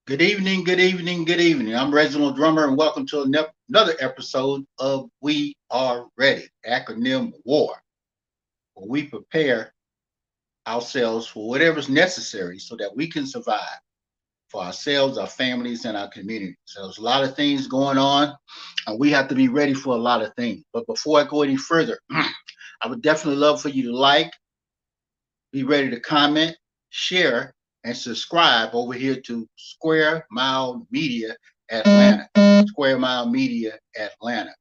Good evening, good evening, good evening. I'm Reginal Drummer, and welcome to another episode of We Are Ready, acronym WAR, where we prepare ourselves for whatever's necessary so that we can survive for ourselves, our families, and our communities. So there's a lot of things going on, and we have to be ready for a lot of things. But before I go any further, I would definitely love for you to be ready to comment, share, and subscribe over here to Square Mile Media Atlanta. Square Mile Media Atlanta.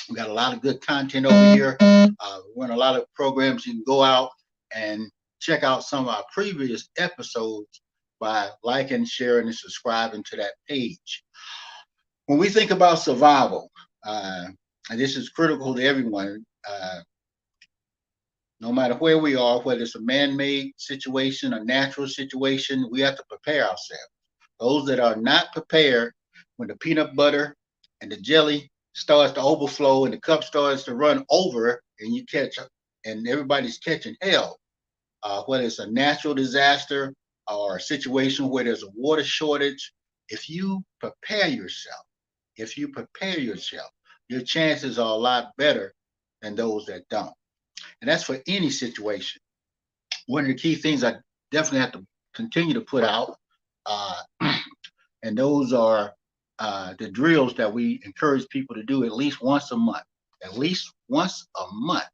We got a lot of good content over here. We run a lot of programs. You can go out and check out some of our previous episodes by liking, sharing, and subscribing to that page. When we think about survival, and this is critical to everyone, no matter where we are, whether it's a man-made situation, a natural situation, we have to prepare ourselves. Those that are not prepared, when the peanut butter and the jelly starts to overflow and the cup starts to run over, and you catch and everybody's catching hell, whether it's a natural disaster or a situation where there's a water shortage, if you prepare yourself, if you prepare yourself, your chances are a lot better than those that don't. And that's for any situation. One of the key things I definitely have to continue to put out, uh, and those are the drills that we encourage people to do at least once a month. At least once a month.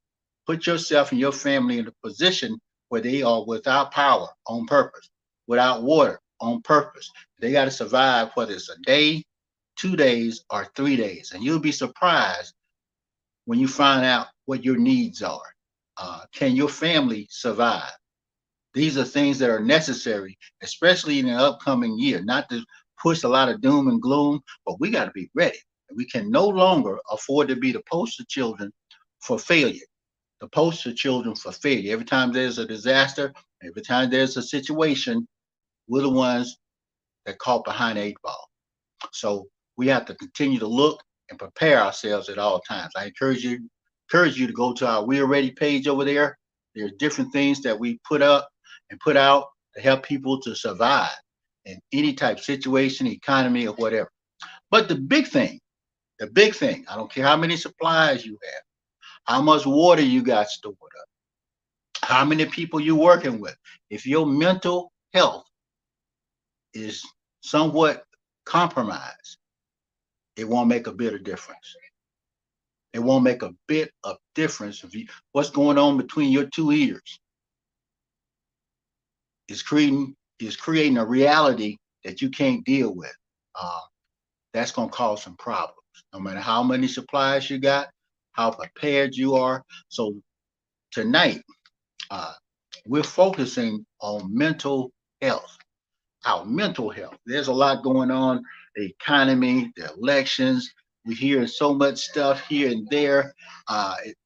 Put yourself and your family in a position where they are without power on purpose, without water on purpose. They got to survive, whether it's a day, 2 days, or 3 days. And you'll be surprised when you find out what your needs are. Can your family survive? These are things that are necessary, especially in the upcoming year, not to push a lot of doom and gloom, but we got to be ready. We can no longer afford to be the poster children for failure, the poster children for failure. Every time there's a disaster, every time there's a situation, we're the ones that caught behind the eight ball. So we have to continue to look and prepare ourselves at all times. I encourage you to go to our We're Ready page over there. There are different things that we put up and put out to help people to survive in any type of situation, economy, or whatever. But the big thing, I don't care how many supplies you have, how much water you got stored up, how many people you're working with. If your mental health is somewhat compromised, it won't make a bit of difference. It won't make a bit of difference if what's going on between your two ears is creating a reality that you can't deal with. Uh, that's going to cause some problems. No matter how many supplies you got, how prepared you are. So tonight, uh, we're focusing on mental health. Our mental health. There's a lot going on. The economy, the elections. We hear so much stuff here and there.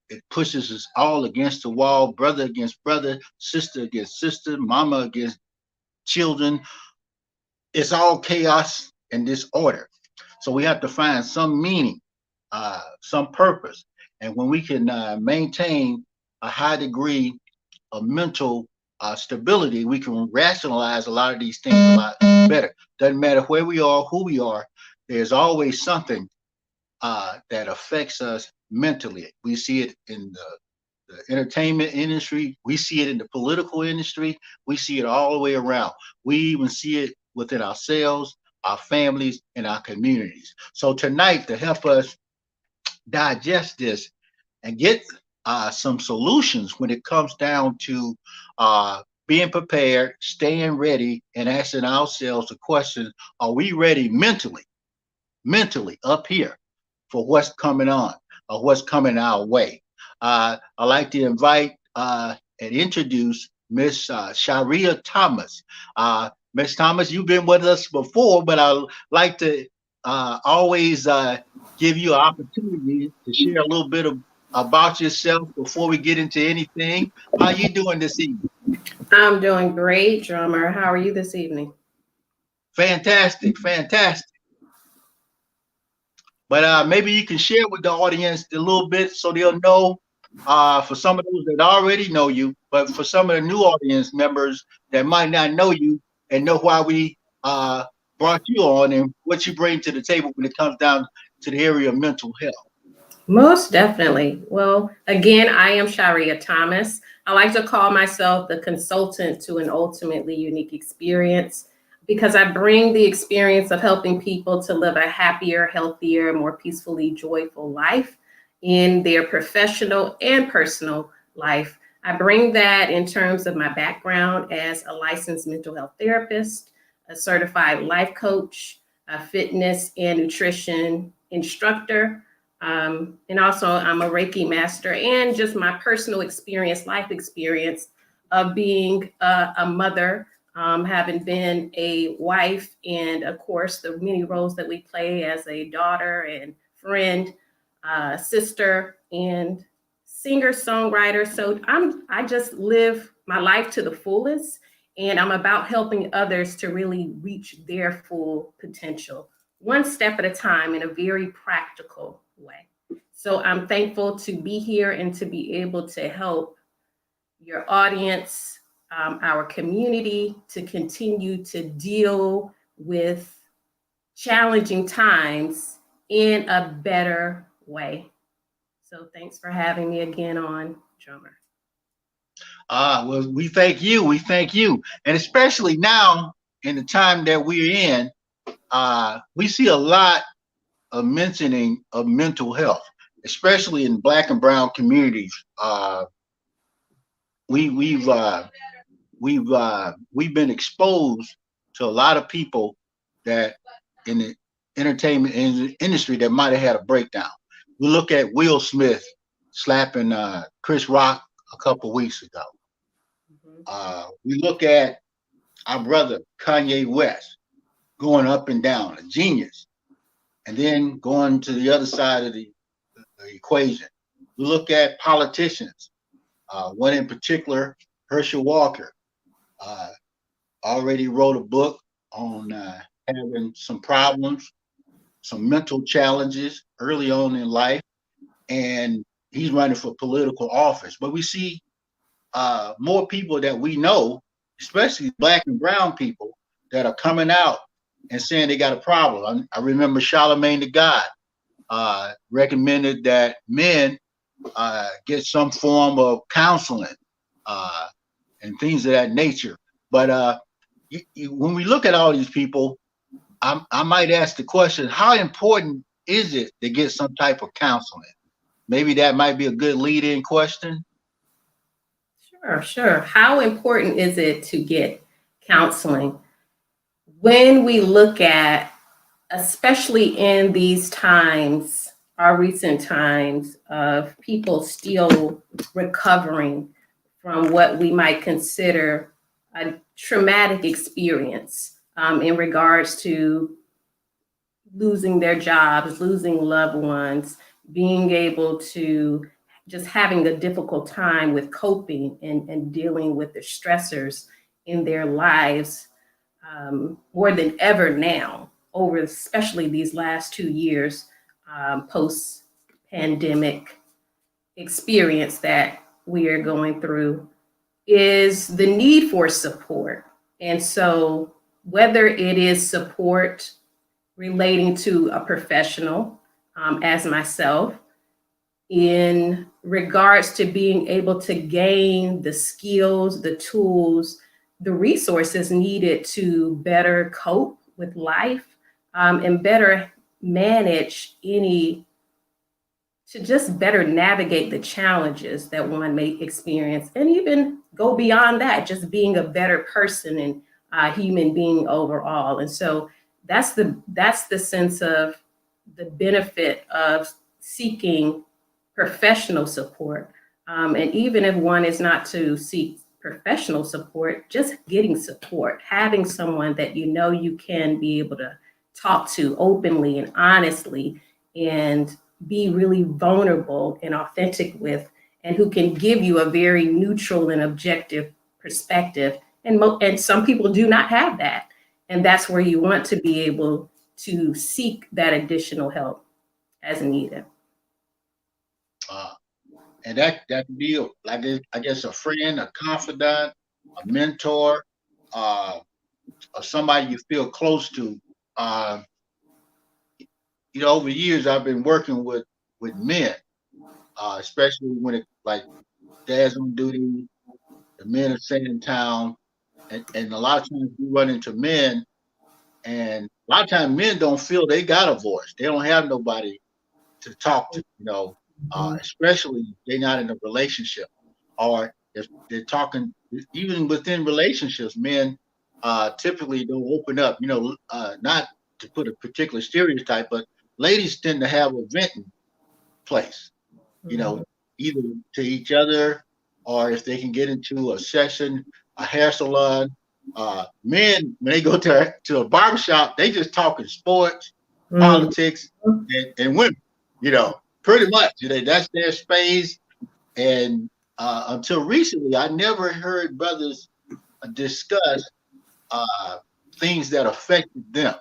It pushes us all against the wall, brother against brother, sister against sister, mama against children. It's all chaos and disorder. So we have to find some meaning, some purpose. And when we can maintain a high degree of mental stability, we can rationalize a lot of these things a lot better. Doesn't matter where we are, who we are, there's always something that affects us mentally. We see it in the entertainment industry, we see it in the political industry, we see it all the way around. We even see it within ourselves, our families, and our communities. So tonight, to help us digest this and get some solutions when it comes down to being prepared, staying ready, and asking ourselves the question: are we ready mentally up here for what's coming on or what's coming our way? I'd like to invite and introduce Miss Sharia Thomas. Miss Thomas, you've been with us before, but I'd like to always give you an opportunity to share a little bit about yourself before we get into anything. How you doing this evening? I'm doing great, drummer. How are you this evening? Fantastic, fantastic. But maybe you can share with the audience a little bit so they'll know, for some of those that already know you, but for some of the new audience members that might not know you and know why we brought you on and what you bring to the table when it comes down to the area of mental health. Most definitely. Well, again, I am Sharia Thomas. I like to call myself the consultant to an ultimately unique experience because I bring the experience of helping people to live a happier, healthier, more peacefully joyful life in their professional and personal life. I bring that in terms of my background as a licensed mental health therapist, a certified life coach, a fitness and nutrition instructor, and also, I'm a Reiki master, and just my personal experience, life experience of being a mother, having been a wife, and of course, the many roles that we play as a daughter and friend, sister, and singer songwriter. So I just live my life to the fullest, and I'm about helping others to really reach their full potential, one step at a time in a very practical way. So I'm thankful to be here and to be able to help your audience, our community, to continue to deal with challenging times in a better way. So thanks for having me again on, Drummer. Well, we thank you. We thank you. And especially now in the time that we're in, we see a lot of mentioning of mental health, especially in Black and Brown communities. We we've been exposed to a lot of people that in the entertainment industry that might have had a breakdown. We look at Will Smith slapping Chris Rock a couple weeks ago. Mhm. We look at our brother Kanye West going up and down, a genius, and then going to the other side of the equation. We look at politicians. One in particular, Herschel Walker, uh, already wrote a book on having some problems, some mental challenges early on in life, and he's running for political office. But we see more people that we know, especially Black and Brown people, that are coming out and saying they got a problem. I remember Charlemagne the God recommended that men get some form of counseling uh, and things of that nature. But when we look at all these people, I might ask the question: how important is it to get some type of counseling? Maybe that might be a good lead-in question. Sure, sure. How important is it to get counseling? When we look at, especially in these times, our recent times of people still recovering from what we might consider a traumatic experience in regards to losing their jobs, losing loved ones, being able to just having a difficult time with coping and dealing with the stressors in their lives more than ever now, over especially these last 2 years post pandemic experience that we are going through, is the need for support. And so, whether it is support relating to a professional, as myself, in regards to being able to gain the skills, the tools, the resources needed to better cope with life, and better manage any, to just better navigate the challenges that one may experience, and even go beyond that, just being a better person and human being overall. And so that's the sense of the benefit of seeking professional support. And even if one is not to seek professional support, just getting support, having someone that you know you can be able to talk to openly and honestly and be really vulnerable and authentic with, and who can give you a very neutral and objective perspective. And some people do not have that. And that's where you want to be able to seek that additional help as needed. Uh, and that be like I guess a friend, a confidant, a mentor, uh, or somebody you feel close to uh, over the years I've been working with men, especially when it like dads on duty, the men are staying in town, and a lot of times we run into men, and a lot of times men don't feel they got a voice. They don't have nobody to talk to, Mhm. especially if they're not in a relationship, or if they're talking, even within relationships, men typically don't open up, not to put a particular stereotype, but ladies tend to have a venting place, you know, Mhm. either to each other or if they can get into a session, a hair salon. Men, when they go to a barbershop, they just talking sports, Mhm. politics, and women, pretty much. That's their space. And until recently, I never heard brothers discuss uh, things that affected them,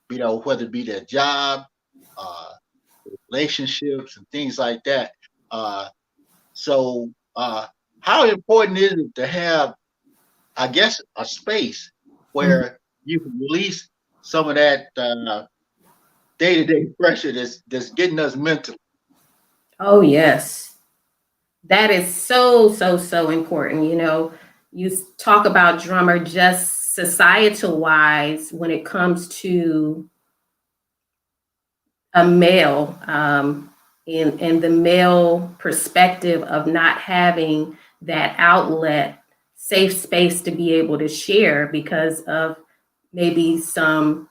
whether it be their job, uh, relationships, and things like that. Uh, So, how important is it to have, I guess, a space Mhm. where you can release some of that day-to-day pressure that's getting us mental? Oh, yes. That is so, so, so important. You talk about drummer just societal wise when it comes to a male, in the male perspective of not having that outlet, safe space to be able to share because of maybe some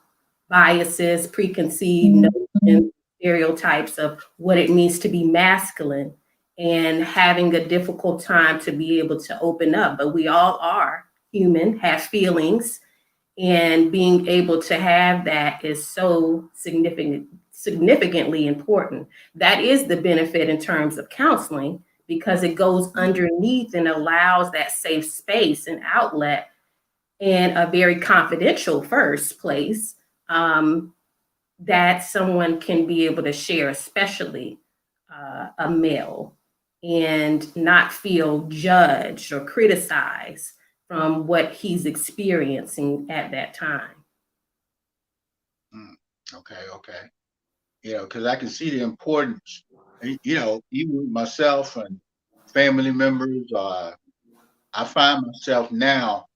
biases, preconceived notions, stereotypes of what it means to be masculine, and having a difficult time to be able to open up. But we all are human, have feelings, and being able to have that is so significantly important. That is the benefit in terms of counseling, because it goes underneath and allows that safe space and outlet in a very confidential first place, um, that someone can be able to share, especially a male, and not feel judged or criticized from what he's experiencing at that time. Mm, okay, okay. Because I can see the importance, even with myself and family members. I find myself now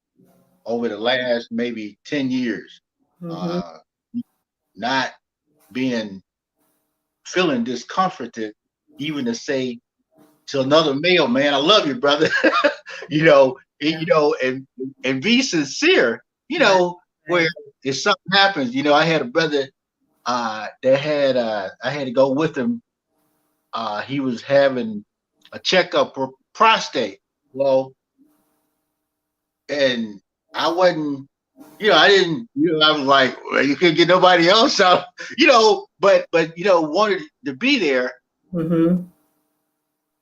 over the last maybe 10 years, Mhm. uh, not being feeling discomforted, even to say to another male, man, I love you, brother. And be sincere, Right. where if something happens, I had a brother that had I had to go with him. He was having a checkup for prostate. Well, and I wasn't, I didn't, I was like, well, you couldn't get nobody else out, but wanted to be there. Mhm.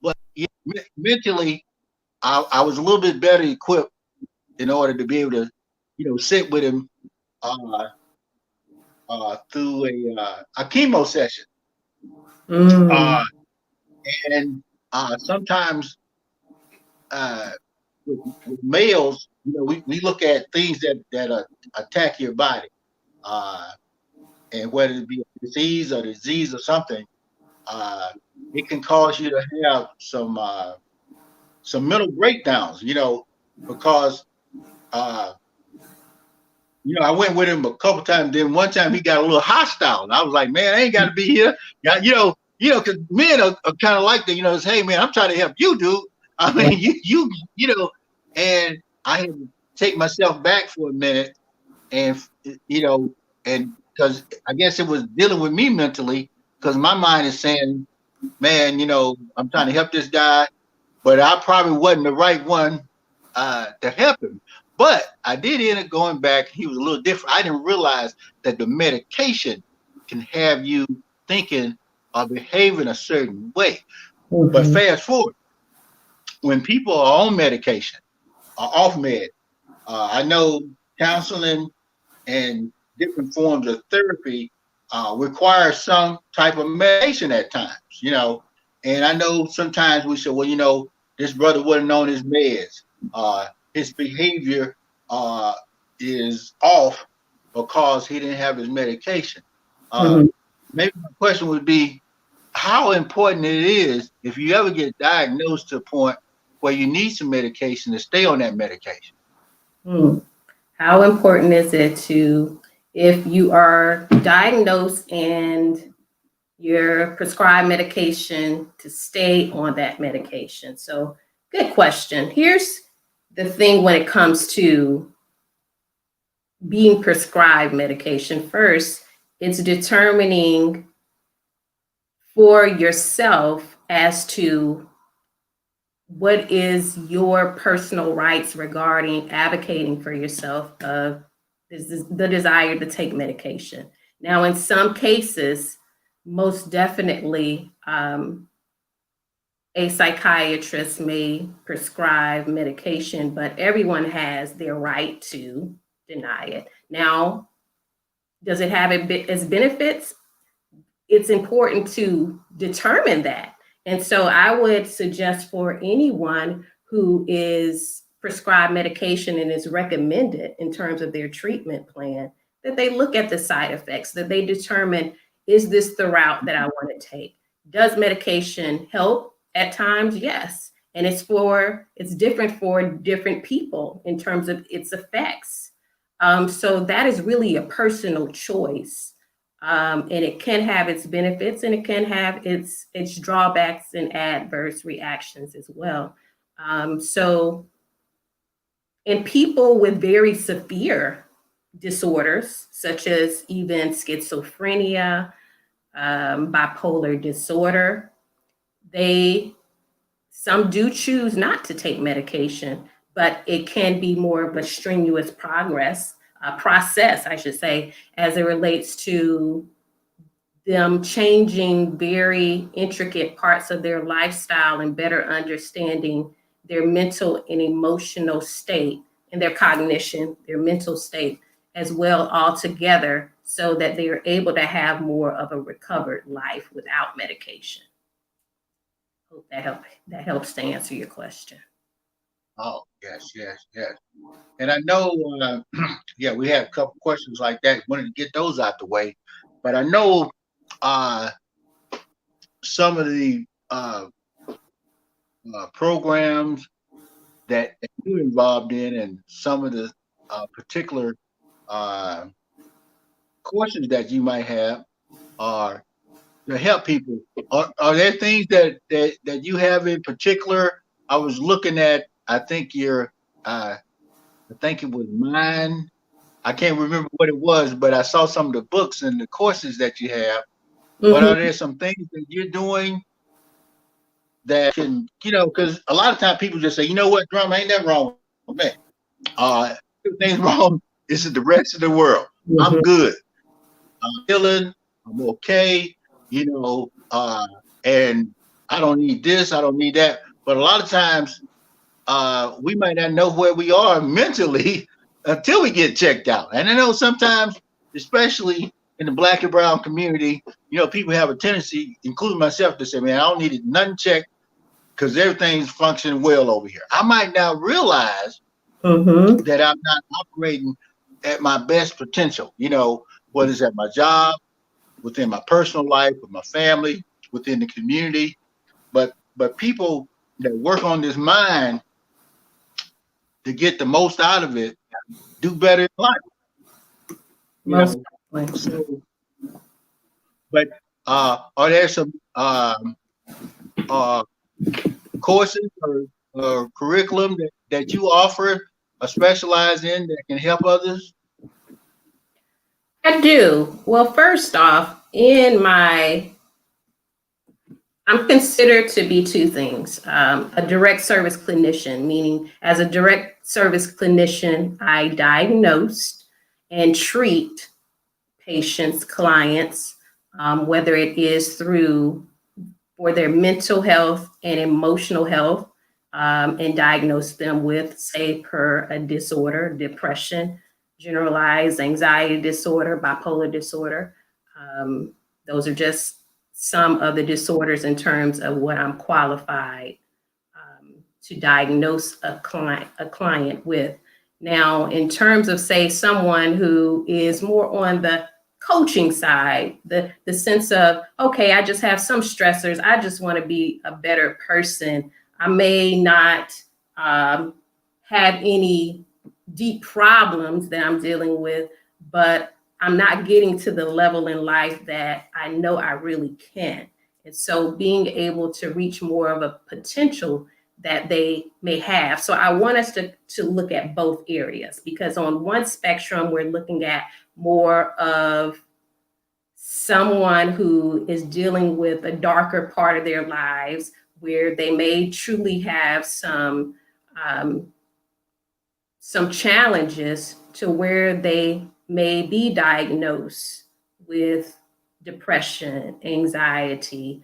But mentally, I was a little bit better equipped in order to be able to, sit with him uh, through a chemo session. Mm. Uh, and sometimes uh, with males, we look at things that attack your body, uh, and whether it be a disease or something, uh, it can cause you to have some mental breakdowns, because uh, I went with him a couple times. Then one time he got a little hostile, and I was like, "Man, I ain't got to be here." Yeah, because men are kind of like that. It's, "Hey, man, I'm trying to help you, dude. I Right. mean, And I had to take myself back for a minute, and and because I guess it was dealing with me mentally, because my mind is saying, "Man, I'm trying to help this guy, but I probably wasn't the right one to help him." But I did end up going back. He was a little different. I didn't realize that the medication can have you thinking or behaving a certain way. But Mhm. fast forward, when people are on medication or off med, I know counseling and different forms of therapy require some type of medication at times, And I know sometimes we say, well, this brother wasn't on his meds. His behavior is off, because he didn't have his medication. Mhm. Maybe my question would be how important it is if you ever get diagnosed to a point where you need some medication to stay on that medication. Mm. How important is it to, if you are diagnosed and you're prescribed medication, to stay on that medication? So, good question. Here's the thing when it comes to being prescribed medication. First, it's determining for yourself as to what is your personal rights regarding advocating for yourself of the desire to take medication. Now, in some cases, most definitely, a psychiatrist may prescribe medication, but everyone has their right to deny it. Now, does it have its benefits? It's important to determine that. And so I would suggest for anyone who is prescribed medication and is recommended in terms of their treatment plan, that they look at the side effects, that they determine, is this the route that I want to take? Does medication help at times? Yes. And it's different for different people in terms of its effects. So that is really a personal choice, and it can have its benefits and it can have its drawbacks and adverse reactions as well. So in people with very severe disorders, such as even schizophrenia, bipolar disorder, they some do choose not to take medication, but it can be more of a strenuous process, I should say, as it relates to them changing very intricate parts of their lifestyle and better understanding their mental and emotional state and their cognition, their mental state as well all together, so that they are able to have more of a recovered life without medication. Hope that helps to answer your question. Oh, yes, yes, yes. And I know, yeah, we had a couple questions like that. Wanted to get those out the way, but I know uh, some of the programs that you're involved in, and some of the particular uh, courses that you might have are to help people. Are there things that you have in particular? I was looking at. I think it was mine. I can't remember what it was, but I saw some of the books and the courses that you have. But are Mm-hmm. there some things that you're doing that can, because a lot of times people just say, you know what, drama ain't nothing wrong with me. Everything's wrong. This is the rest of the world. I'm Mm-hmm. good. I'm healing. I'm okay. You know, and I don't need this. I don't need that. But a lot of times, we might not know where we are mentally until we get checked out. And I know sometimes, especially in the Black and brown community, people have a tendency, including myself, to say, man, I don't need nothing checked because everything's functioning well over here. I might not realize Mm-hmm. that I'm not operating at my best potential, whether it's at my job, within my personal life, with my family, within the community. But people that work on this mind to get the most out of it do better in life, you Most know. definitely. So, but are there some uh, courses or curriculum that you offer or specialize in that can help others? I do. Well, first off, I'm considered to be two things: a direct service clinician, meaning as a direct service clinician, I diagnose and treat patients, clients, whether it is through for their mental health and emotional health, and diagnose them with, say, per a disorder, depression, generalized anxiety disorder, bipolar disorder. Um, those are just some of the disorders in terms of what I'm qualified to diagnose a client with. Now, in terms of, say, someone who is more on the coaching side, the sense of, okay, I just have some stressors, I just want to be a better person. I may not have any deep problems that I'm dealing with, but I'm not getting to the level in life that I know I really can. And so being able to reach more of a potential that they may have. So I want us to look at both areas, because on one spectrum, we're looking at more of someone who is dealing with a darker part of their lives where they may truly have some challenges to where they may be diagnosed with depression, anxiety,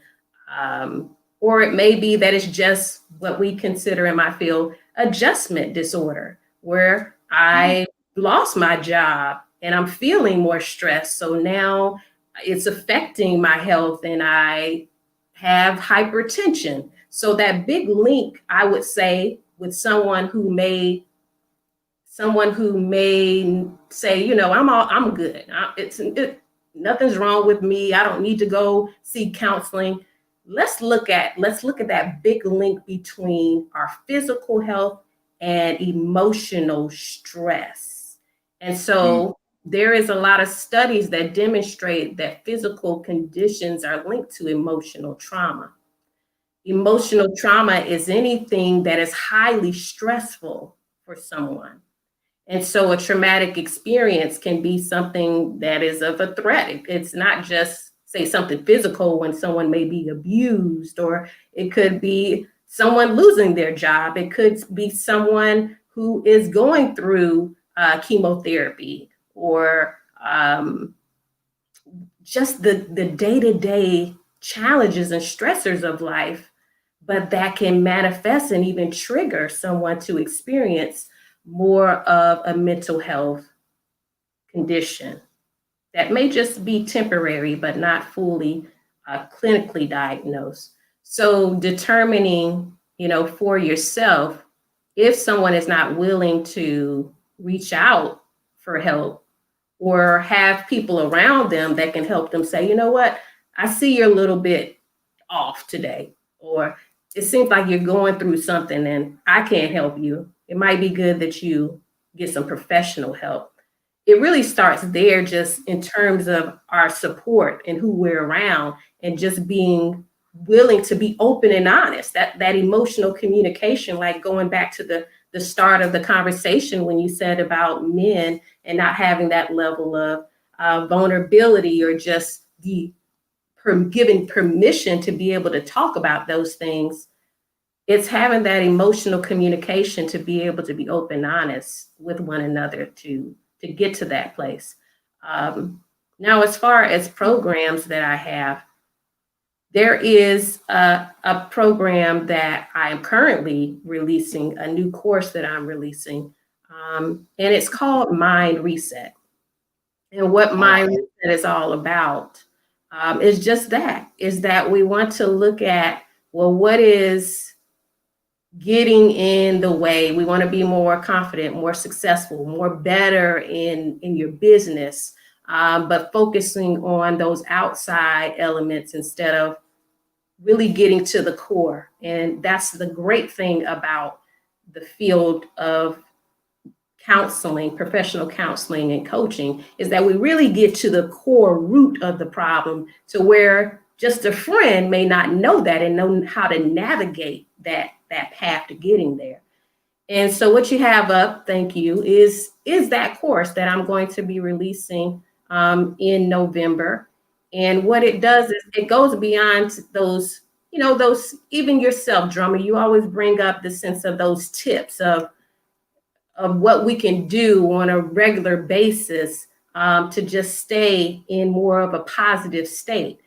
or it may be that it's just what we consider in my field adjustment disorder, where I lost my job and I'm feeling more stressed. So now it's affecting my health and I have hypertension. So that big link, I would say, with someone who may say, I'm good. Nothing's wrong with me. I don't need to go seek counseling. Let's look at that big link between our physical health and emotional stress. And so there is a lot of studies that demonstrate that physical conditions are linked to emotional trauma. Emotional trauma is anything that is highly stressful for someone. And so a traumatic experience can be something that is of a threat. It's not just, say, something physical when someone may be abused, or it could be someone losing their job. It could be someone who is going through chemotherapy, or just the day-to-day challenges and stressors of life, but that can manifest and even trigger someone to experience more of a mental health condition that may just be temporary, but not fully clinically diagnosed. So determining, for yourself, if someone is not willing to reach out for help or have people around them that can help them say, you know what, I see you're a little bit off today, or it seems like you're going through something and I can't help you. It might be good that you get some professional help. It really starts there, just in terms of our support and who we're around, and just being willing to be open and honest. That emotional communication, like going back to the start of the conversation when you said about men and not having that level of vulnerability, or just giving permission to be able to talk about those things. It's having that emotional communication to be able to be open and honest with one another to get to that place. Now, as far as programs that I have, there is a program that I am currently releasing, a new course that I'm releasing, and it's called Mind Reset. And what Mind Reset is all about is just that we want to look at, well, what is getting in the way? We want to be more confident, more successful, more better in your business, but focusing on those outside elements instead of really getting to the core. And that's the great thing about the field of counseling, professional counseling and coaching, is that we really get to the core root of the problem, to where just a friend may not know that and know how to navigate that path to getting there. And so what you have up, thank you, is that course that I'm going to be releasing in November. And what it does is it goes beyond those, even yourself, drummer, you always bring up the sense of those tips of what we can do on a regular basis to just stay in more of a positive state.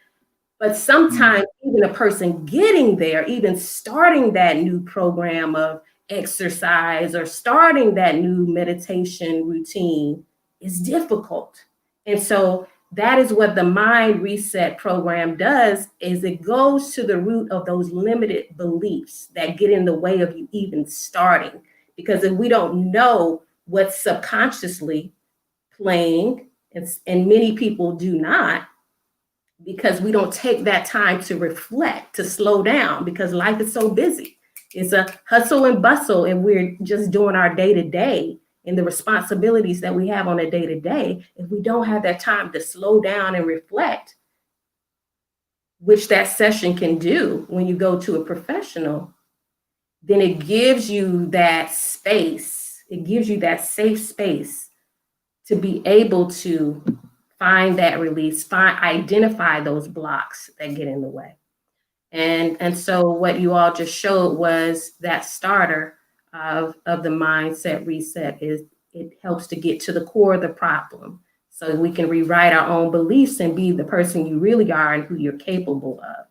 But sometimes even a person getting there, even starting that new program of exercise or starting that new meditation routine, is difficult. And so that is what the Mind Reset program does, is it goes to the root of those limited beliefs that get in the way of you even starting. Because if we don't know what's subconsciously playing, and many people do not, because we don't take that time to reflect, to slow down, because life is so busy. It's a hustle and bustle, and we're just doing our day to day and the responsibilities that we have on a day to day. If we don't have that time to slow down and reflect, which that session can do when you go to a professional, then it gives you that space. It gives you that safe space to be able to find that release, identify those blocks that get in the way. And so what you all just showed was that starter of the mindset reset. Is it helps to get to the core of the problem, so we can rewrite our own beliefs and be the person you really are and who you're capable of.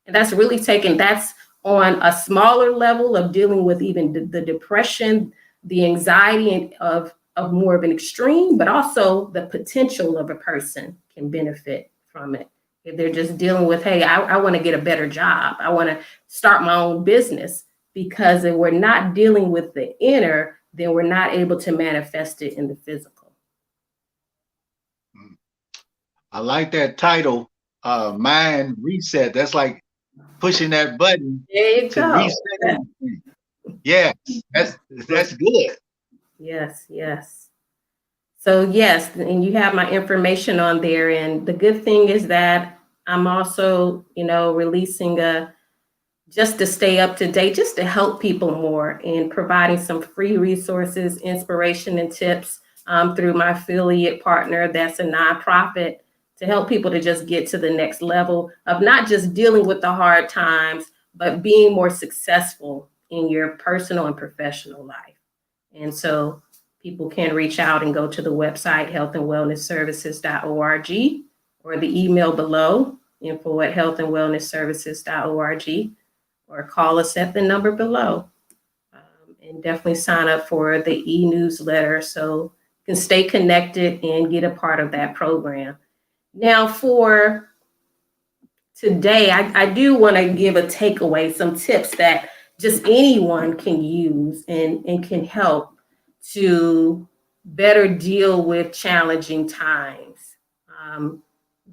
And that's really that's on a smaller level of dealing with even the depression, the anxiety of more of an extreme, but also the potential of a person can benefit from it. If they're just dealing with, hey, I want to get a better job, I want to start my own business, because if we're not dealing with the inner, then we're not able to manifest it in the physical. I like that title, Mind Reset. That's like pushing that button to reset everything. Yes, that's good. Yes. So yes, and you have my information on there. And the good thing is that I'm also, releasing just to stay up to date, just to help people more, and providing some free resources, inspiration, and tips through my affiliate partner. That's a nonprofit to help people to just get to the next level of not just dealing with the hard times, but being more successful in your personal and professional life. And so people can reach out and go to the website, healthandwellnessservices.org, or the email below, info@healthandwellnessservices.org, or call us at the number below. And definitely sign up for the e-newsletter so you can stay connected and get a part of that program. Now, for today, I do want to give a takeaway, some tips that just anyone can use and can help to better deal with challenging times.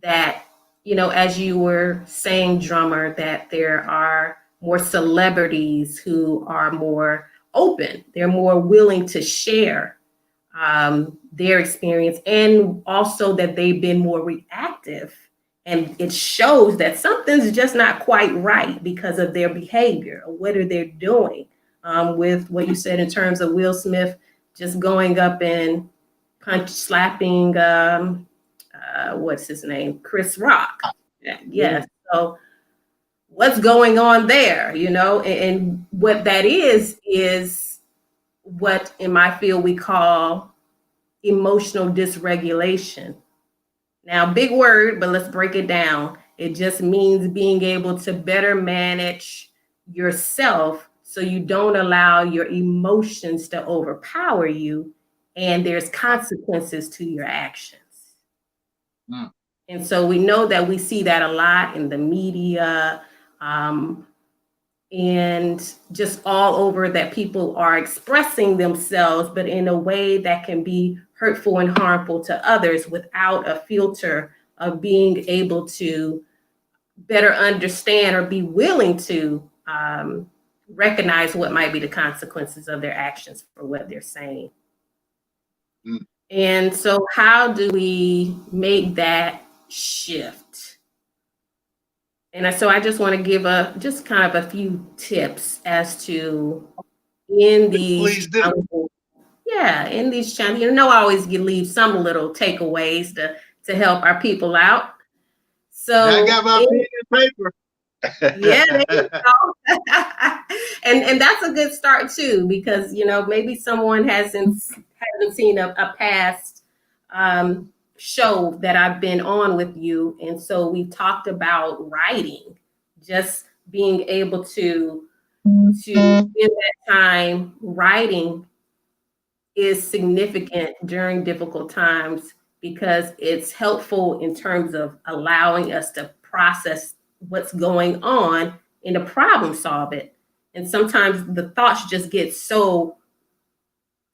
That, as you were saying, Drummer, that there are more celebrities who are more open, they're more willing to share their experience, and also that they've been more reactive. And it shows that something's just not quite right because of their behavior, or what are they doing, with what you said in terms of Will Smith just going up and slapping, what's his name? Chris Rock. Yes. So what's going on there, and what that is what in my field we call emotional dysregulation. Now, big word, but let's break it down. It just means being able to better manage yourself so you don't allow your emotions to overpower you, and there's consequences to your actions. And so we know that we see that a lot in the media, and just all over, that people are expressing themselves, but in a way that can be hurtful and harmful to others without a filter of being able to better understand or be willing to recognize what might be the consequences of their actions for what they're saying. And so how do we make that shift? And so I just want to give just kind of a few tips as to in these challenges. Yeah, in these challenges, I always leave some little takeaways to help our people out. So I got my pen and paper. Yeah, there you go. and that's a good start too, because maybe someone hasn't seen a past show that I've been on with you, and so we talked about writing, just being able to spend that time writing is significant during difficult times, because it's helpful in terms of allowing us to process what's going on and to problem solve it. And sometimes the thoughts just get so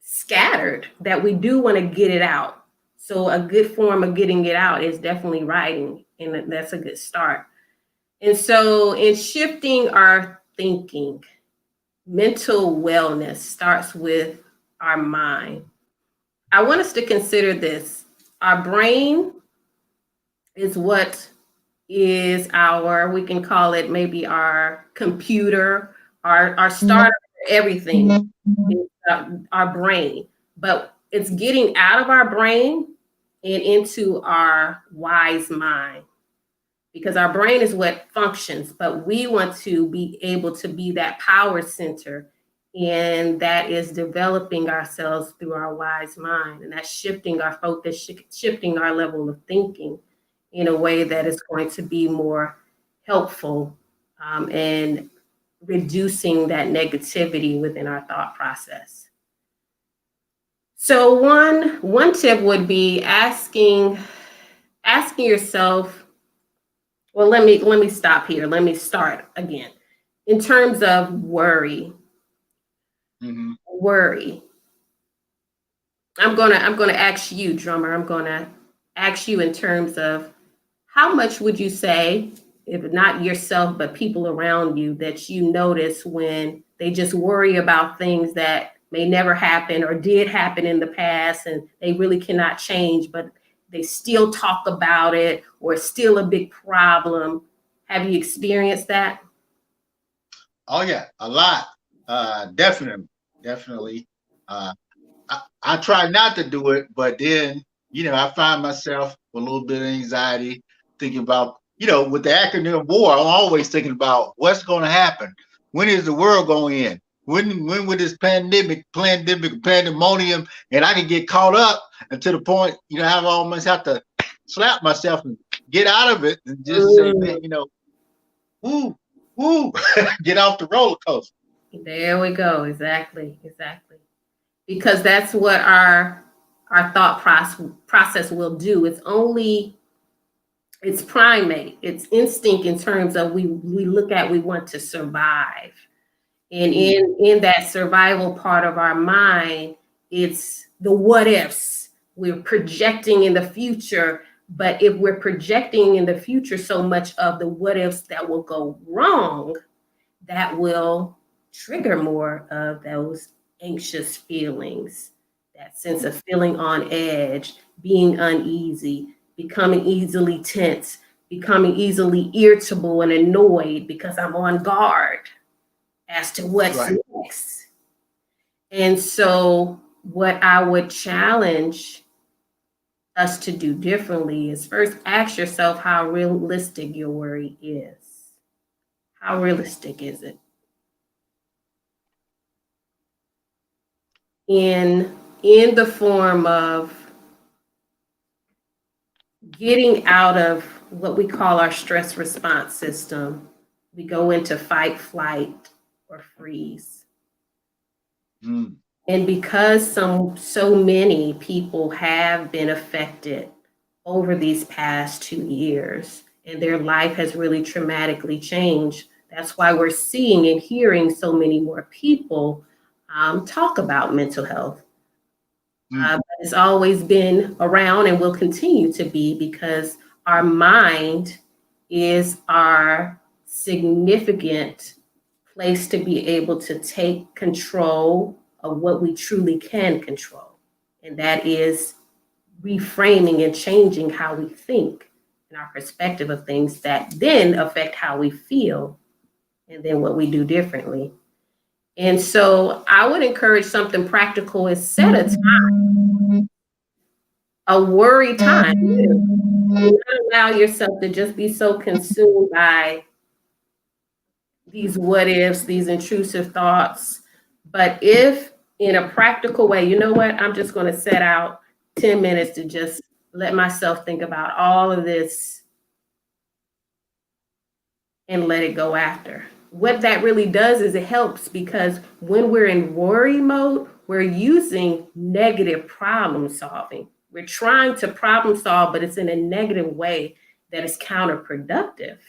scattered that we do want to get it out. So a good form of getting it out is definitely writing, and that's a good start. And so in shifting our thinking, mental wellness starts with our mind. I want us to consider this. Our brain is what is our, we can call it maybe our computer, our starter for everything, is our brain. But it's getting out of our brain and into our wise mind, because our brain is what functions, but we want to be able to be that power center, and that is developing ourselves through our wise mind, and that's shifting our focus, shifting our level of thinking in a way that is going to be more helpful, and reducing that negativity within our thought process. So one tip would be asking yourself, well, let me stop here. Let me start again. In terms of worry, Mm-hmm. worry. I'm gonna ask you, drummer. I'm gonna ask you in terms of how much would you say, if not yourself, but people around you, that you notice when they just worry about things that may never happen or did happen in the past and they really cannot change, but they still talk about it, or it's still a big problem. Have you experienced that? Oh yeah, a lot. Definitely. Uh, I try not to do it, but then I find myself with a little bit of anxiety, thinking about with the acronym WAR. I'm always thinking about what's going to happen. When is the world going to end? When would this pandemonium, and I can get caught up, and to the point I almost have to slap myself and get out of it and just say, man, woo, woo, get off the roller coaster. There we go. Exactly. Because that's what our thought process will do. It's primate, it's instinct in terms of we want to survive. And in that survival part of our mind, it's the what ifs. We're projecting in the future, but if we're projecting in the future so much of the what ifs that will go wrong, that will trigger more of those anxious feelings, that sense of feeling on edge, being uneasy, becoming easily tense, becoming easily irritable and annoyed because I'm on guard as to what's Right. next. And so, what I would challenge us to do differently is first ask yourself how realistic your worry is. How realistic is it? In the form of getting out of what we call our stress response system, we go into fight, flight, or freeze. Mm. And because so many people have been affected over these past 2 years, and their life has really traumatically changed, that's why we're seeing and hearing so many more people talk about mental health. But it's always been around and will continue to be, because our mind is our significant place to be able to take control of what we truly can control. And that is reframing and changing how we think and our perspective of things that then affect how we feel and then what we do differently. And so I would encourage something practical is set a time, a worry time. Not allow yourself to just be so consumed by these what ifs, these intrusive thoughts. But if in a practical way, you know what, I'm just going to set out 10 minutes to just let myself think about all of this and let it go after. What that really does is it helps, because when we're in worry mode, we're using negative problem solving. We're trying to problem solve, but it's in a negative way that is counterproductive.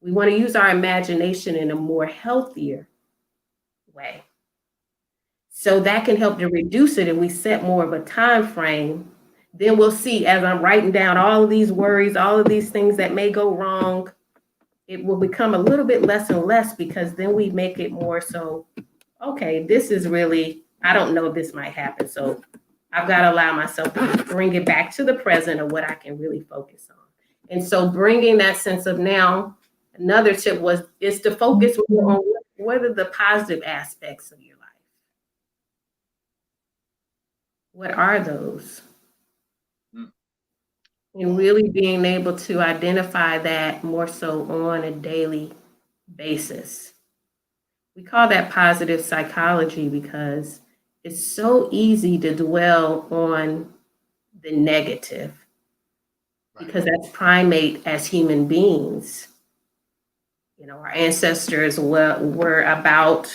We want to use our imagination in a more healthier way. So that can help to reduce it, and we set more of a time frame. Then we'll see, as I'm writing down all of these worries, all of these things that may go wrong, it will become a little bit less and less, because then we make it more so, okay, this is really, I don't know, this might happen. So I've got to allow myself to bring it back to the present of what I can really focus on. And so bringing that sense of now, another tip is to focus more on what are the positive aspects of your life. What are those? And really being able to identify that more so on a daily basis. We call that positive psychology because it's so easy to dwell on the negative, because that's primate as human beings. You know, our ancestors were about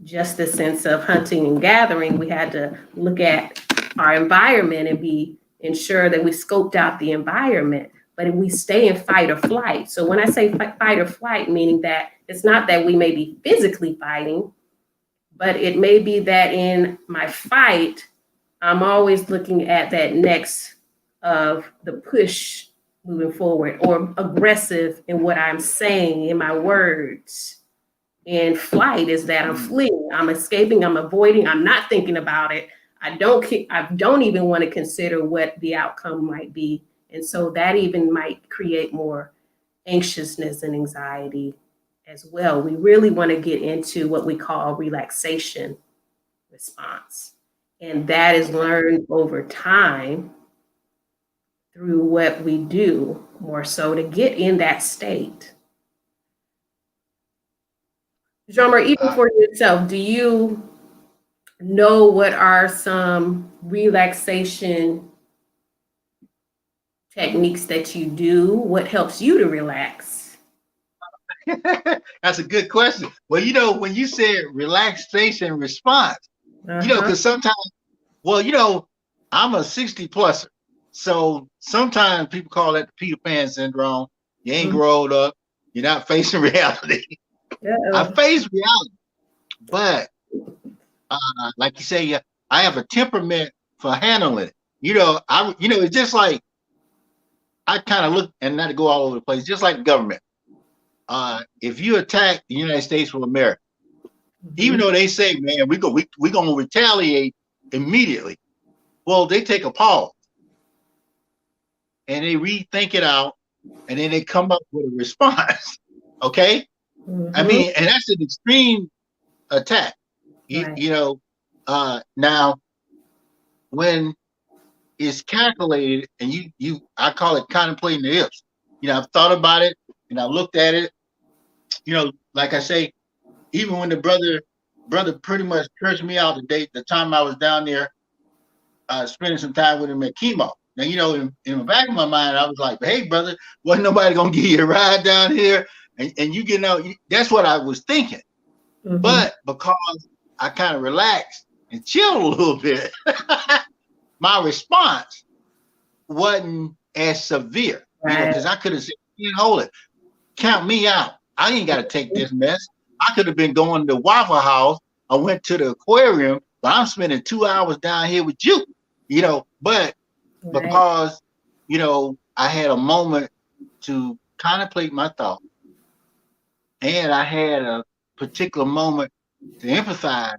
just the sense of hunting and gathering. We had to look at our environment and ensure that we scoped out the environment, but we stay in fight or flight. So when I say fight or flight, meaning that it's not that we may be physically fighting, but it may be that in my fight, I'm always looking at that next of the push moving forward, or aggressive in what I'm saying in my words. And flight is that I'm fleeing, I'm escaping, I'm avoiding, I'm not thinking about it. I don't even want to consider what the outcome might be. And so that even might create more anxiousness and anxiety as well. We really want to get into what we call relaxation response. And that is learned over time through what we do, more so to get in that state. Drummer, even for yourself, do you know what are some relaxation techniques that you do? What helps you to relax? That's a good question. Well, you know, when you said relaxation response, you know, because sometimes, well, you know, I'm a 60 pluser. So sometimes people call that the Peter Pan syndrome. You ain't grown up. You're not facing reality. I face reality, but like you say, I have a temperament for handling it. You know, it's just like I kind of look, and not to go all over the place, just like the government. If you attack the United States of America, even though they say, man, we're gonna retaliate immediately, well, they take a pause and they rethink it out, and then they come up with a response. Okay, I mean, and that's an extreme attack. You know, now when it's calculated, and I call it contemplating the ifs. You know, I've thought about it and I looked at it. You know, like I say, even when the brother pretty much cursed me out the time I was down there spending some time with him at chemo. Now, you know, in the back of my mind, I was like, hey, brother, wasn't nobody gonna give you a ride down here, and you getting out. That's what I was thinking. But because I kind of relaxed and chilled a little bit, my response wasn't as severe. You know, because I could have said, hold it, count me out. I ain't got to take this mess. I could have been going to Waffle House. I went to the aquarium, but I'm spending 2 hours down here with you, you know, but because, you know, I had a moment to contemplate my thought, and I had a particular moment to empathize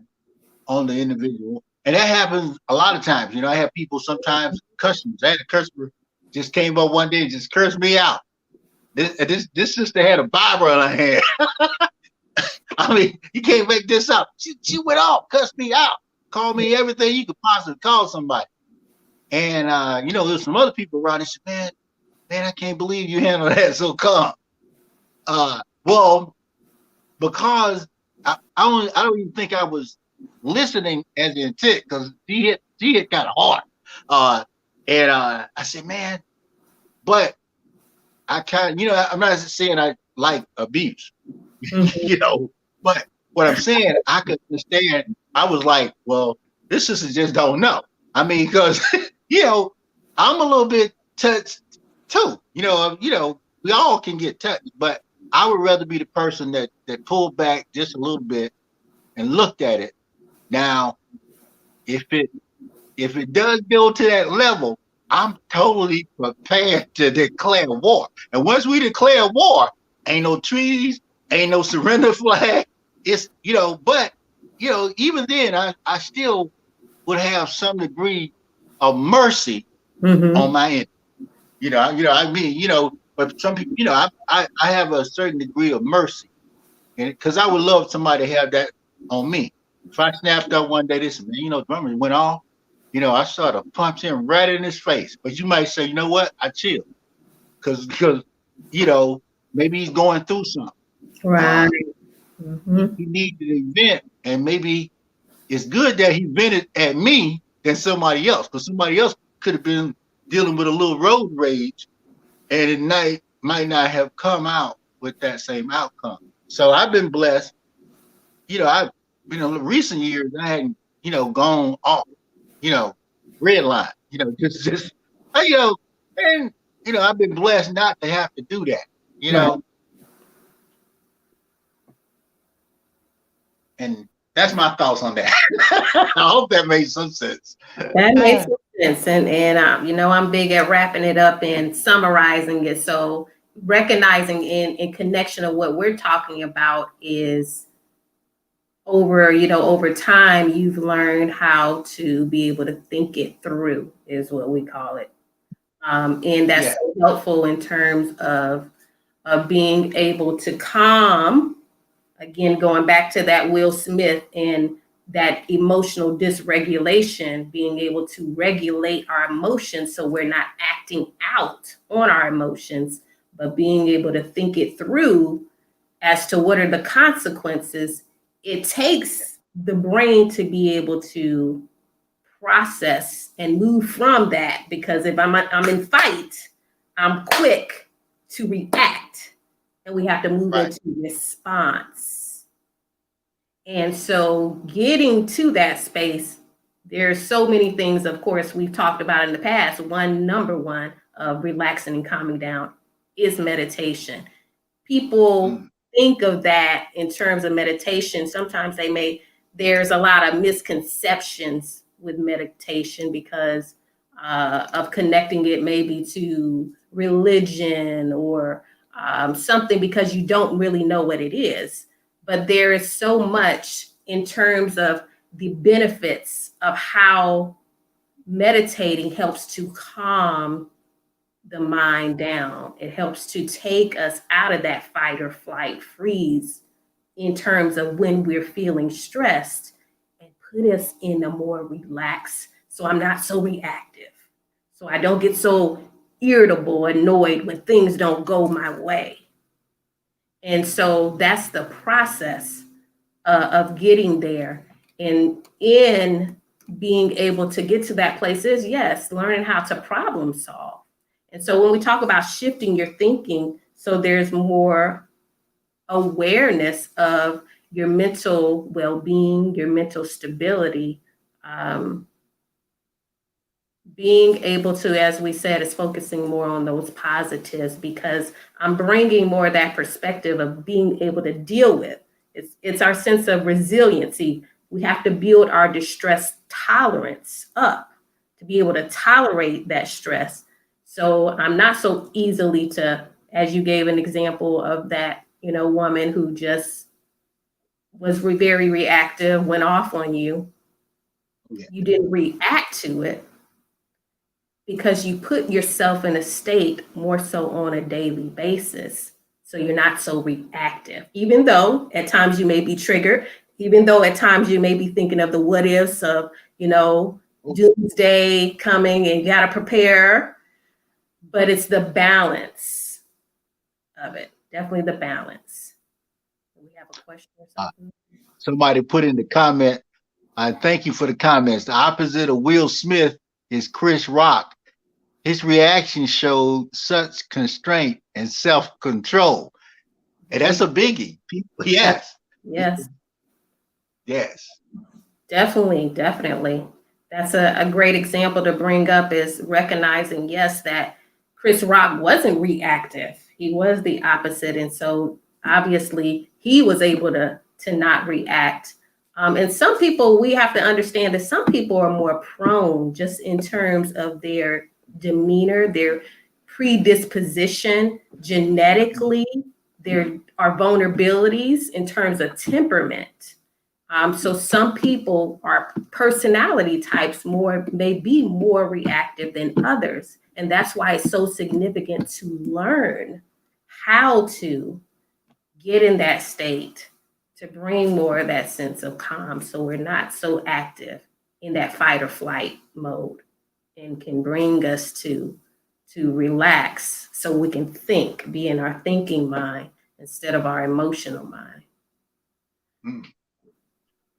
on the individual. And that happens a lot of times. You know, I have people sometimes, customers. I had a customer just came up one day and just cursed me out. This sister had a Bible in her hand. I mean, you can't make this up. She went off, cussed me out, called me everything you could possibly call somebody. And you know, there's some other people around. They said, man, I can't believe you handled that so calm. Well, because I don't even think I was listening as the intent, because she hit kind of hard. And I said, man, but I kind of, you know, I'm not saying I like abuse, you know, but what I'm saying, I could understand. I was like, well, this sister just don't know. I mean, because, you know, I'm a little bit touched too. You know, we all can get touched, but I would rather be the person that pulled back just a little bit and looked at it. Now, if it does go to that level, I'm totally prepared to declare war. And once we declare war, ain't no trees, ain't no surrender flag. It's but even then, I still would have some degree of mercy on Mm-hmm. my end. I mean, but some people, I have a certain degree of mercy, and because I would love somebody to have that on me. If I snapped up one day, this man, Drummer went off, I sort of punched him right in his face. But you might say, you know what? I chill because you know maybe he's going through something. Right. Uh, he, Mm-hmm. he needed to vent, and maybe it's good that he vented at me than somebody else, because somebody else could have been dealing with a little road rage, and it might not have come out with that same outcome. So I've been blessed. I've recent years I hadn't gone off, you know, red line, just you know, and I've been blessed not to have to do that, you Right. know, and that's my thoughts on that. I hope that made some sense. That makes sense. And I'm big at wrapping it up and summarizing it. So recognizing in connection of what we're talking about is over time, you've learned how to be able to think it through, is what we call it. And that's Yeah, so helpful in terms of being able to calm, again, going back to that Will Smith and that emotional dysregulation, being able to regulate our emotions so we're not acting out on our emotions, but being able to think it through as to what are the consequences. It takes the brain to be able to process and move from that, because if I'm in fight, I'm quick to react, and we have to move right. into response. And so getting to that space, there's so many things, of course, we've talked about in the past. Number one of relaxing and calming down is meditation. People Mm, think of that in terms of meditation. Sometimes there's a lot of misconceptions with meditation because of connecting it maybe to religion or something, because you don't really know what it is. But there is so much in terms of the benefits of how meditating helps to calm the mind down. It helps to take us out of that fight or flight freeze in terms of when we're feeling stressed, and put us in a more relaxed. So I'm not so reactive. So I don't get so irritable, annoyed when things don't go my way. And so that's the process of getting there. And in being able to get to that place is, yes, learning how to problem solve. And so when we talk about shifting your thinking, so there's more awareness of your mental well-being, your mental stability, um, being able to, as we said, is focusing more on those positives, because I'm bringing more of that perspective of being able to deal with. It's our sense of resiliency. We have to build our distress tolerance up to be able to tolerate that stress. So I'm not so easily to, as you gave an example of that, woman who just was very reactive, went off on you. yeah, You didn't react to it because you put yourself in a state more so on a daily basis. So you're not so reactive, even though at times you may be triggered, even though at times you may be thinking of the what ifs of, oh, doomsday coming and you got to prepare, but it's the balance of it. Definitely the balance. We have a question or uh, something? somebody put in the comment. Thank you for the comments. The opposite of Will Smith is Chris Rock. His reaction showed such constraint and self-control. And that's a biggie. People, Yes, yes. yes. Yes. Definitely, definitely. That's a great example to bring up, is recognizing, yes, that Chris Rock wasn't reactive. He was the opposite. And so obviously he was able to not react And some people, we have to understand that some people are more prone just in terms of their demeanor, their predisposition genetically, there are vulnerabilities in terms of temperament. So some people are personality types may be more reactive than others. And that's why it's so significant to learn how to get in that state to bring more of that sense of calm so we're not so active in that fight or flight mode, and can bring us to relax so we can think, be in our thinking mind instead of our emotional mind. Mm.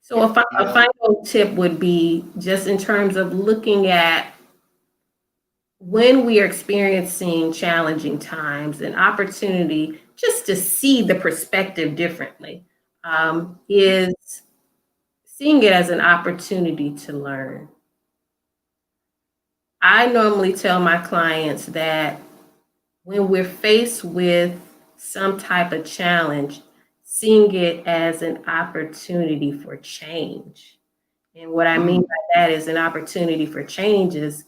So a final tip would be just in terms of looking at when we are experiencing challenging times, an opportunity just to see the perspective differently, is seeing it as an opportunity to learn. I normally tell my clients that when we're faced with some type of challenge, seeing it as an opportunity for change. And what I mean by that is an opportunity for change is,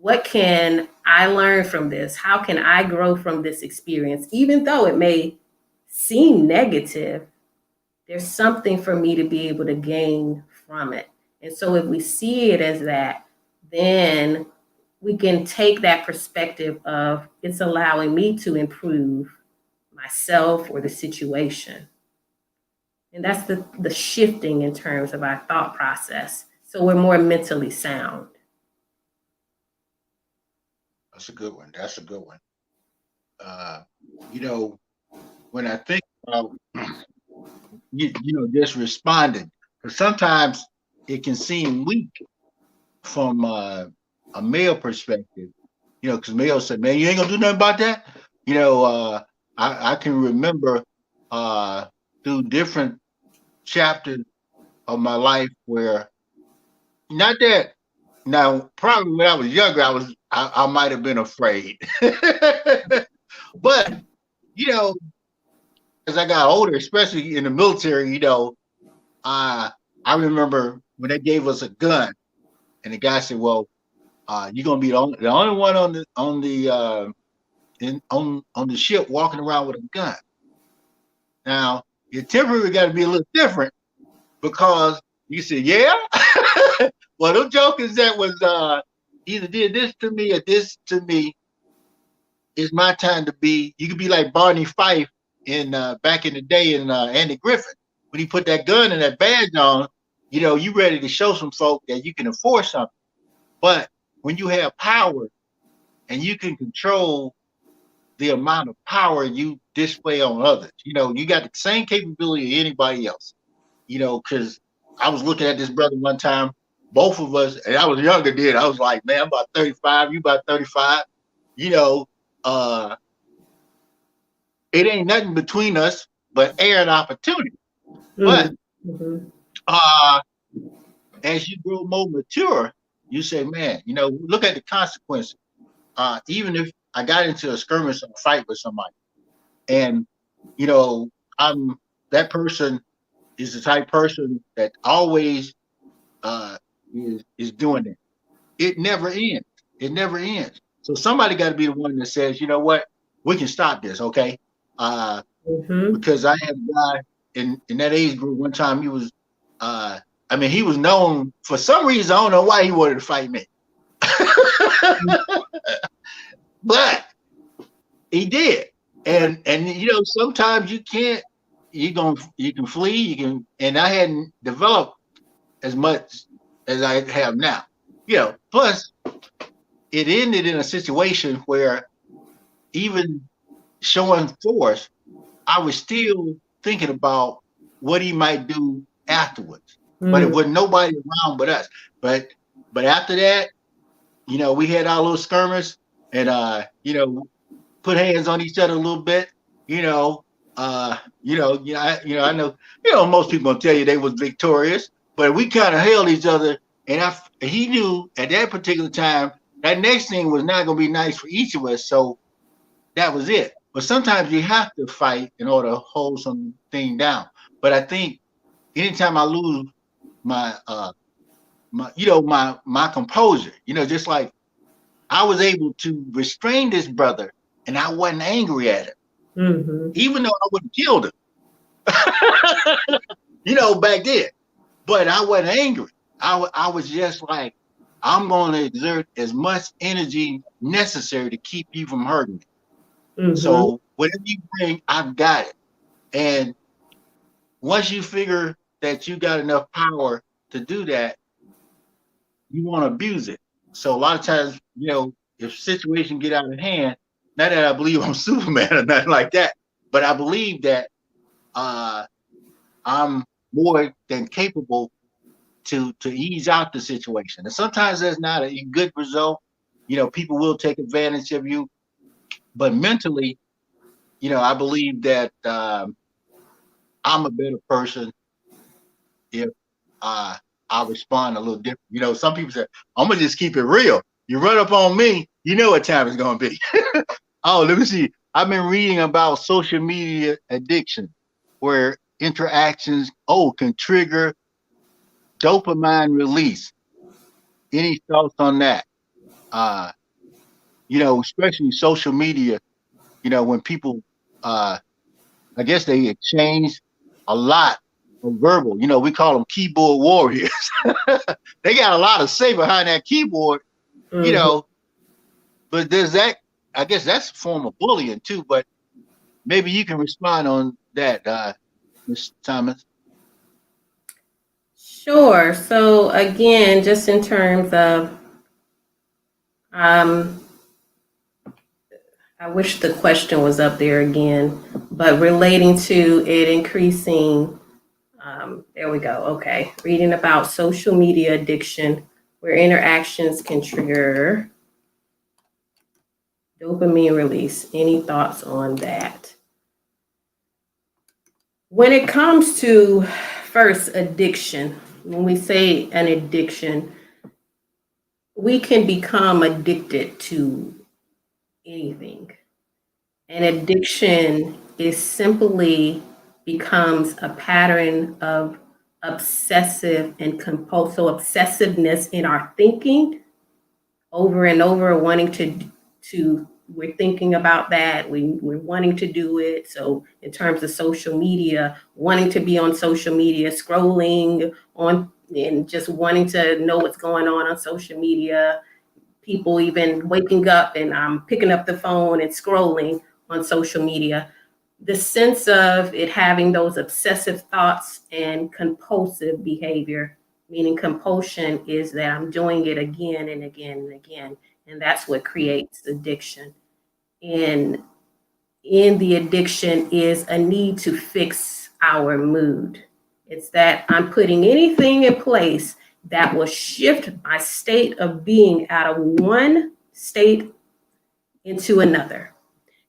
what can I learn from this? How can I grow from this experience? Even though it may seem negative, there's something for me to be able to gain from it. And so if we see it as that, then we can take that perspective of it's allowing me to improve myself or the situation. And that's the shifting in terms of our thought process. So we're more mentally sound. That's a good one. That's a good one. Uh, you know, when I think about just responding, because sometimes it can seem weak from a male perspective. Because male said, "Man, you ain't gonna do nothing about that." I can remember uh, through different chapters of my life where not that now probably when I was younger I might have been afraid, but you know as I got older, especially in the military, I remember when they gave us a gun, and the guy said, "Well, you're gonna be the only one on the ship walking around with a gun." Now your temper got to be a little different because you said, "Yeah." Well, them jokers that was either did this to me or this to me. It's my time to be. You could be like Barney Fife in back in the day in Andy Griffin when he put that gun and that badge on. You ready to show some folk that you can enforce something. But when you have power and you can control the amount of power you display on others, you got the same capability as anybody else. Because I was looking at this brother one time, both of us, and I was younger then. I was like, man, I'm about 35, you about 35. You know, uh, it ain't nothing between us but air and opportunity. But Mm-hmm. uh, as you grow more mature, you say, man, look at the consequences. Even if I got into a skirmish or a fight with somebody, and I'm that person is the type person that always is doing it. It never ends. It never ends. So somebody got to be the one that says, you know what, we can stop this, okay? Because I had a guy in that age group one time. He was, he was known for some reason. I don't know why he wanted to fight me, but he did. And sometimes you can't. You can flee. You can. And I hadn't developed as much as I have now. Plus it ended in a situation where even showing force, I was still thinking about what he might do afterwards. But it was nobody around but us. But after that, we had our little skirmish and put hands on each other a little bit. I know, most people gonna tell you they was victorious, but we kind of held each other, and he knew at that particular time that next thing was not gonna be nice for each of us. So that was it. But sometimes you have to fight in order to hold something down. But I think anytime I lose my my composure. Just like I was able to restrain this brother, and I wasn't angry at him, Mm-hmm. even though I would have killed him. Back then, but I wasn't angry. I was just like, I'm going to exert as much energy necessary to keep you from hurting me. Mm-hmm. So whatever you bring, I've got it. And once you figure that you got enough power to do that, you want to abuse it. So a lot of times, if situation get out of hand, not that I believe I'm Superman or nothing like that, but I believe that uh, I'm more than capable to ease out the situation. And sometimes that's not a good result. People will take advantage of you, but mentally, I believe that I'm a better person if uh, I respond a little different. Some people say, I'm gonna just keep it real. You run up on me, you know what time it's gonna be. Oh, let me see. I've been reading about social media addiction, where interactions can trigger dopamine release. Any thoughts on that? Uh, especially social media, when people, uh, I guess they exchange a lot of verbal, we call them keyboard warriors. They got a lot of say behind that keyboard, you Mm-hmm. know, but there's that, I guess that's a form of bullying too, but maybe you can respond on that, Ms. Thomas. Sure. So again, just in terms of, um, I wish the question was up there again, but relating to it increasing, there we go. Okay. Reading about social media addiction, where interactions can trigger dopamine release. Any thoughts on that? When it comes to first addiction, when we say an addiction, we can become addicted to anything. An addiction is simply becomes a pattern of obsessive and compulsive obsessiveness in our thinking over and over, wanting to we're thinking about that, we're wanting to do it. So in terms of social media, wanting to be on social media, scrolling on and just wanting to know what's going on social media, people even waking up and picking up the phone and scrolling on social media. The sense of it having those obsessive thoughts and compulsive behavior, meaning compulsion is that I'm doing it again and again and again. And that's what creates addiction. And in the addiction is a need to fix our mood. It's that I'm putting anything in place that will shift my state of being out of one state into another.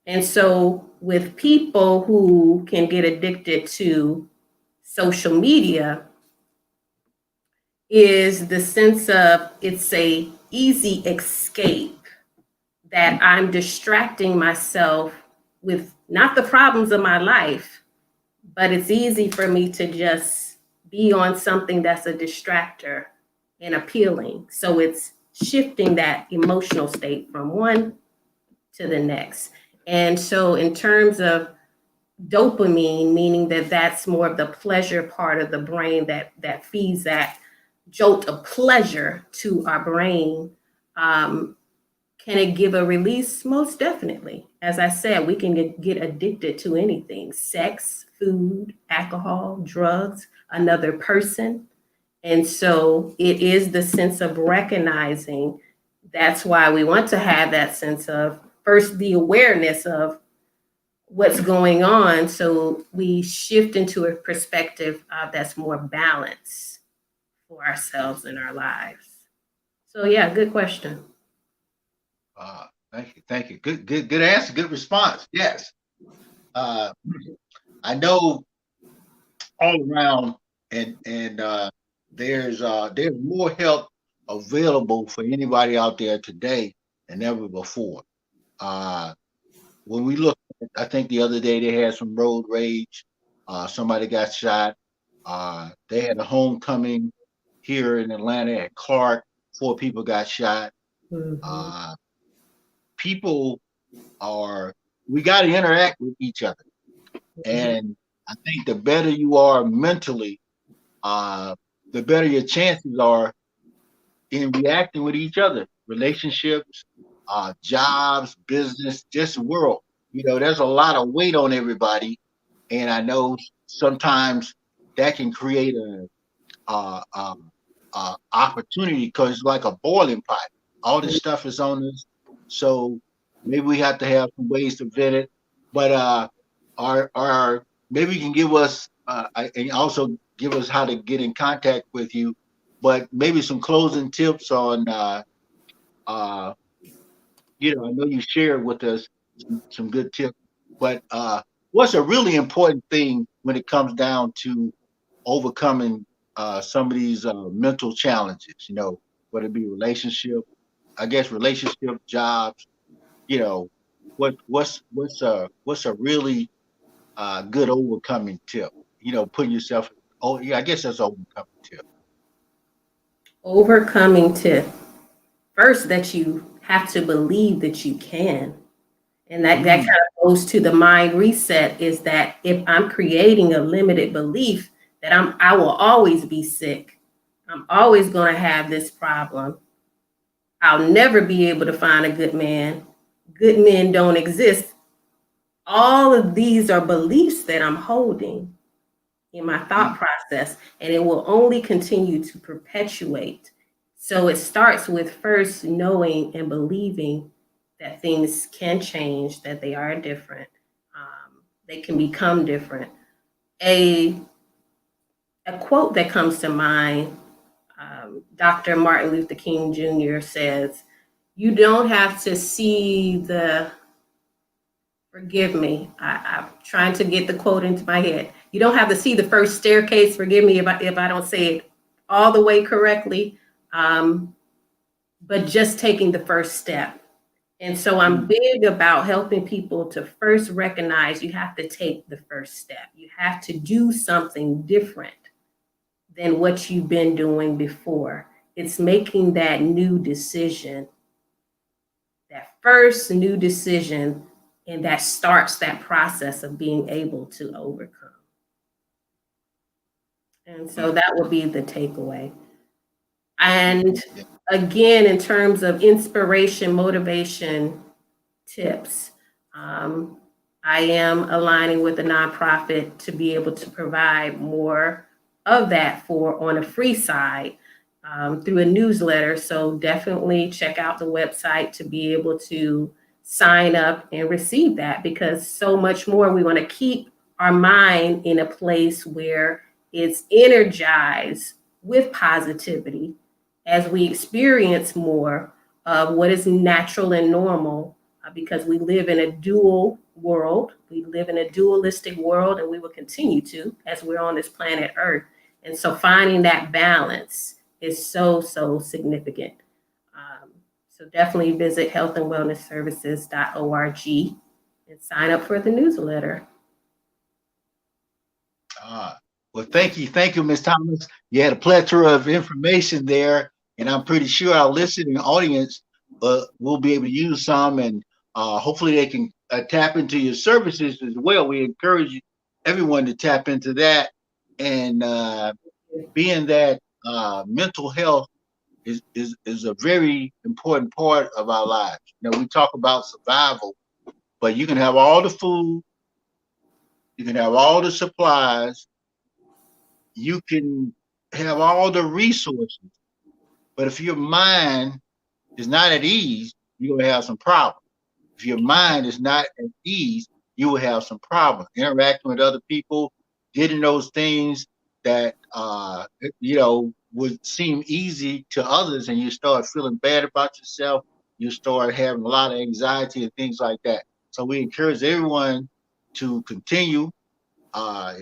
And so, with people who can get addicted to social media, is the sense of it's a easy escape that I'm distracting myself with not the problems of my life, but it's easy for me to just be on something that's a distractor and appealing. So it's shifting that emotional state from one to the next. And so, in terms of dopamine, meaning that that's more of the pleasure part of the brain that feeds that jolt of pleasure to our brain. Can it give a release? Most definitely. As I said, we can get addicted to anything: sex, food, alcohol, drugs, another person. And so it is the sense of recognizing. That's why we want to have that sense of first the awareness of what's going on. So we shift into a perspective that's more balanced for ourselves and our lives. So, yeah, good question. Thank you. Thank you. Good answer. Good response. Yes. Uh, I know all around, and there's more help available for anybody out there today than ever before. Uh, when we look, I think the other day they had some road rage. Somebody got shot. They had a homecoming. here in Atlanta at Clark. 4 people got shot. Mhm. Uh, people are, we got to interact with each other. Mhm. And I think the better you are mentally, the better your chances are in reacting with each other, relationships, jobs, business, just the world. There's a lot of weight on everybody, and I know sometimes that can create a, a, opportunity because it's like a boiling pot. All this stuff is on us, so maybe we have to have some ways to vet it. But our maybe you can give us and also give us how to get in contact with you, but maybe some closing tips on uh, I know you shared with us some good tips, but what's a really important thing when it comes down to overcoming some of these mental challenges, whether it be relationship, I guess relationship, jobs, you know, what's a really good overcoming tip? Putting yourself, oh yeah, I guess that's an overcoming tip. Overcoming to first that you have to believe that you can. And that kind Mm, of goes to the mind reset is that if I'm creating a limited belief that I will always be sick, I'm always going to have this problem. I'll never be able to find a good man. Good men don't exist. All of these are beliefs that I'm holding in my thought mm, process, and it will only continue to perpetuate. So it starts with first knowing and believing that things can change, that they are different, they can become different. A, a quote that comes to mind, Dr. Martin Luther King Jr. says, "You don't have to see the forgive me. I'm trying to get the quote into my head. You don't have to see the first staircase. Forgive me if I don't say it all the way correctly, um, but just taking the first step. And so I'm mm, big about helping people to first recognize you have to take the first step. You have to do something different than what you've been doing before. It's making that new decision, that first new decision, and that starts that process of being able to overcome. And so mm. that would be the takeaway. And Yeah. again, in terms of inspiration, motivation tips, um, I am aligning with a nonprofit to be able to provide more of that for on a free side through a newsletter. So definitely check out the website to be able to sign up and receive that because so much more we want to keep our mind in a place where it's energized with positivity as we experience more of what is natural and normal because we live in a dual world. We live in a dualistic world, and we will continue to as we're on this planet Earth. And so finding that balance is so, so significant. So definitely visit healthandwellnessservices.org and sign up for the newsletter. Ah, well, thank you, Ms. Thomas. You had a plethora of information there, and I'm pretty sure our listening audience will be able to use some, and hopefully they can tap into your services as well. We encourage everyone to tap into that, and being that mental health is a very important part of our lives. We talk about survival, but you can have all the food, you can have all the supplies, you can have all the resources, but if your mind is not at ease, you're gonna have some problems. If your mind is not at ease, you will have some problems interacting with other people, getting those things that would seem easy to others, and you start feeling bad about yourself. You start having a lot of anxiety and things like that. So we encourage everyone to continue uh,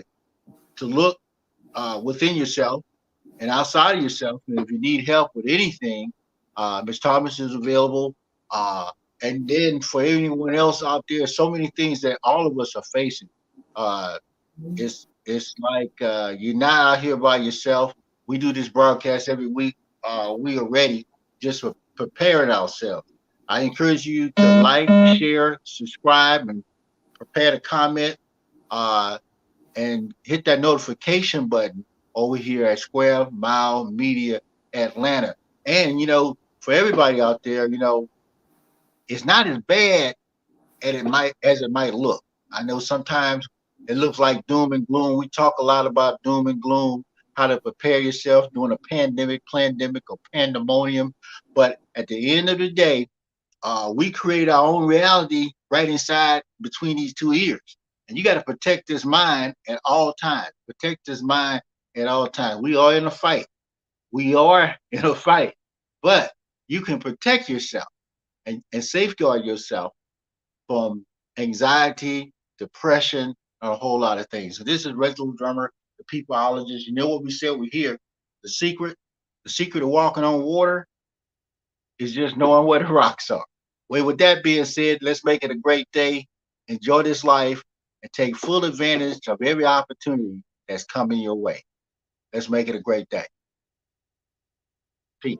to look within yourself and outside of yourself. And if you need help with anything, Ms. Thomas is available. Uh, and then for anyone else out there, so many things that all of us are facing. Uh, it's like you're not out here by yourself. We do this broadcast every week. We are ready, just for preparing ourselves. I encourage you to like, share, subscribe, and prepare to comment, uh, and hit that notification button over here at Square Mile Media Atlanta. And for everybody out there, it's not as bad as it might look. I know sometimes it looks like doom and gloom. We talk a lot about doom and gloom, how to prepare yourself during a pandemic, or pandemonium. But at the end of the day, we create our own reality right inside between these two ears. And you got to protect this mind at all times. Protect this mind at all times. We are in a fight. We are in a fight. But you can protect yourself and safeguard yourself from anxiety, depression, and a whole lot of things. So this is Reginal Drummer, the peopleologist. You know what we said? We here. The secret, the secret of walking on water is just knowing where the rocks are. Well, with that being said, let's make it a great day. Enjoy this life and take full advantage of every opportunity that's coming your way. Let's make it a great day. Peace.